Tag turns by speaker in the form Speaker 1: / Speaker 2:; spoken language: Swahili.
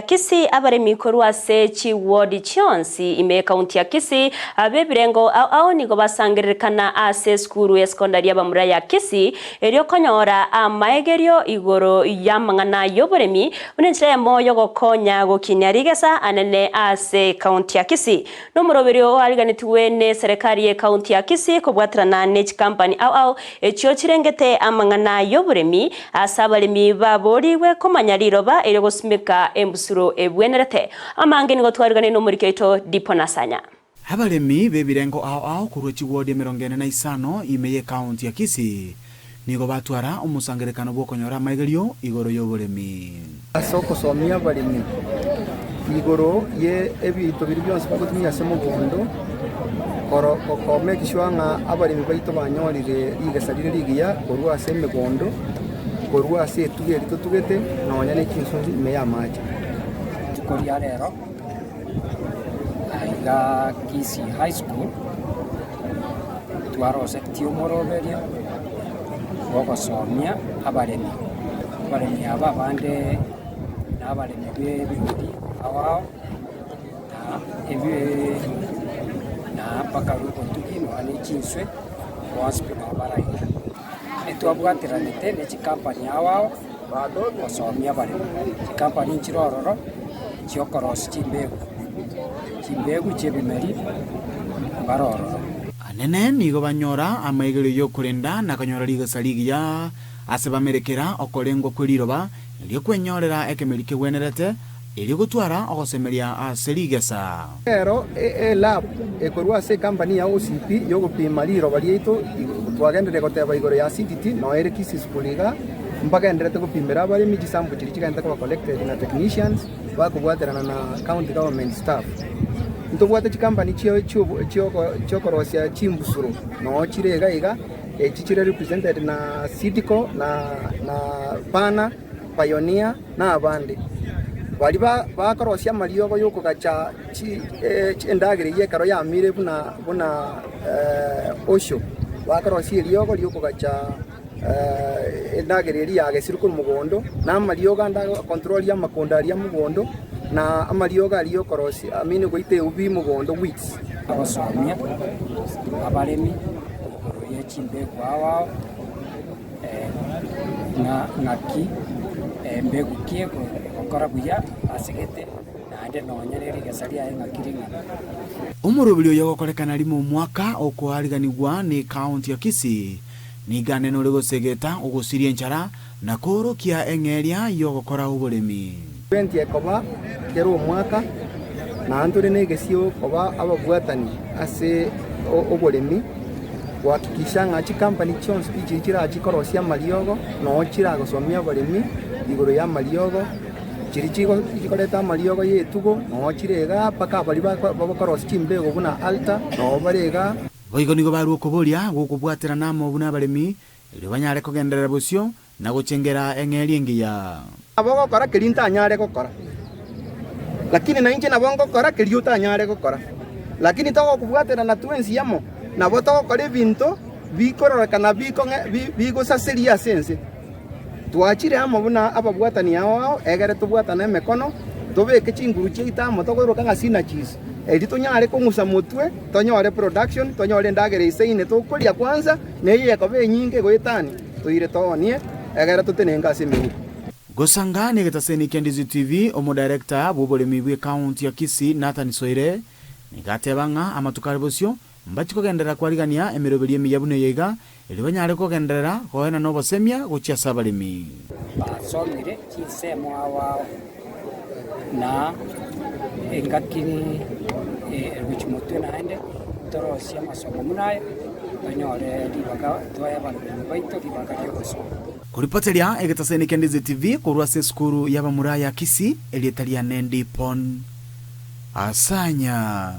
Speaker 1: Kisii abaremi korwase chiwodi chionsi ime kaunti ya Kisii abebirengo au nigo basangiririkana ase skuru ya sekondari y'abamura ya Kisii eryo konyora amaegerio igoro y'amang'ana y'oboremi unenchira moyo gokonya gokinya rigesa anene ase kaunti ya Kisii n'omuroberio ariganitiwe ne serikali ya kaunti ya Kisii kobwatirana ne company au ekyo kirengete amang'ana y'oboremi ase abaremi baboriwe komanya riroba eryo gosimika embusuro ebwenerete amange nigo twarigane no muri keito diponasanya
Speaker 2: abaremi bebirengo ao kurwa chiwodi 45 imeye county ya Kisii nigo batwara umusangerekano bwokonyora maigerio igoro y'oboremi
Speaker 3: asoko somia baremi igoro ye ebito biri byonse bagutumya se mugondo koro kokome kishwanga abaremi baito banyorire igesalire ligiya korwa ase megondo korwa ase tugeri tugete nonya ne kinsozi meya maji
Speaker 4: Korea rero aiga Kisii High School twarose tiumoroberia gogosomia abaremi aba bande n'abaremi b'ebihuri awao na ebi na bakaruko tukino ani chinswe hospital baraira etwabwatiranite ne chikampani awao gosomia abaremi chikampani nchirororo chiokoros chimbegu chebimeri baroro
Speaker 2: anene nigo banyora amaigerio yokurenda na kanyora ligasa ligiya ase bamerekera okorengwa kweriroba elio kwenyorera ekemerike wenerete elio gutwara ogosemeria ase ligasa
Speaker 3: ero lab ekorwa ase company ya OCP yogopima liroba rieito twagendere goteba igoro ya CTT no ere Kisii school iga mpaka enderete gupimira abaremi chisambu chiri chigenda kuba collected na technicians bakubwaterana na county government staff ntobwate chikampani chiokorosia chimbusuro no chirega iga chichire represented na Sidco na Pana Pioneer na abandi bali bakorosia maliogo yokugacha endagire yekaro ya mire buna osho bakorosia liogo lyokugacha endagiriri yage sirukuru mugondo na amarioga nda control ya makondari ya mugondo na amarioga aliyo korosi amini goite ubi mugondo weeks
Speaker 4: abasomia abaremi ye chimbe kwawa na mbegu kieko okora buya asigete nande nonyereri gesaria engakiringa
Speaker 2: umurobirio yogokorekana limu mwaka okwariganigwa ni county ya Kisii nigane no legosegeta ugusirie nchara na korokia engeria yogokora uboremi
Speaker 3: 20 ekoba kero mwaka na antore negesio koba ababwatani ase uboremi wakikisha ngachi company chons pichira chikorosia maliogo no chira gosomia uboremi igoro ya maliogo chirichigo chikoreta maliogo yetugo no chirega paka bali bakorosia chimbego buna alta no barega
Speaker 2: boigo nigo baruo kuburia gukubwatirana mo buna baremi iri banyare kugenderera busio na guchengera engeri ngiya
Speaker 3: abogo kora kirinta nyare gukora lakini na inje nabongo kora kiriuta nyare gukora lakini togo kubwatirana twensi yamo nabo togo kore binto bikororeka bigo saseria sense twachire amo buna ababwatani yao egere tubwatana emekono tobeke chinguru cheitamo togoiroka ngasina cheese eri tonyare kungusa mutwe tonyore production tonyore ndagere iseine tokuria kwanza neye kobe nyinge goitani toire tonie egera tutenenga simiru
Speaker 2: gosangani getaseni Kendizi TV omo director boboremi bwe county ya Kisii Nathan Soire nigatebanga amatukaribosyo mbachiko gendera kwarigania emeroberie miyabune yega eri banyare kogenderera koena no bosemia gochia sabaremi
Speaker 4: basomire chisemo awao na engakini wichimotwe naende torosia masomo munayo tonyore libaga twaya bantu baito libaga yoso
Speaker 2: kuripoteria egetaseni Kendizi TV kurwa se skuru y'abamura ya Kisii elietalia nendi pon asanya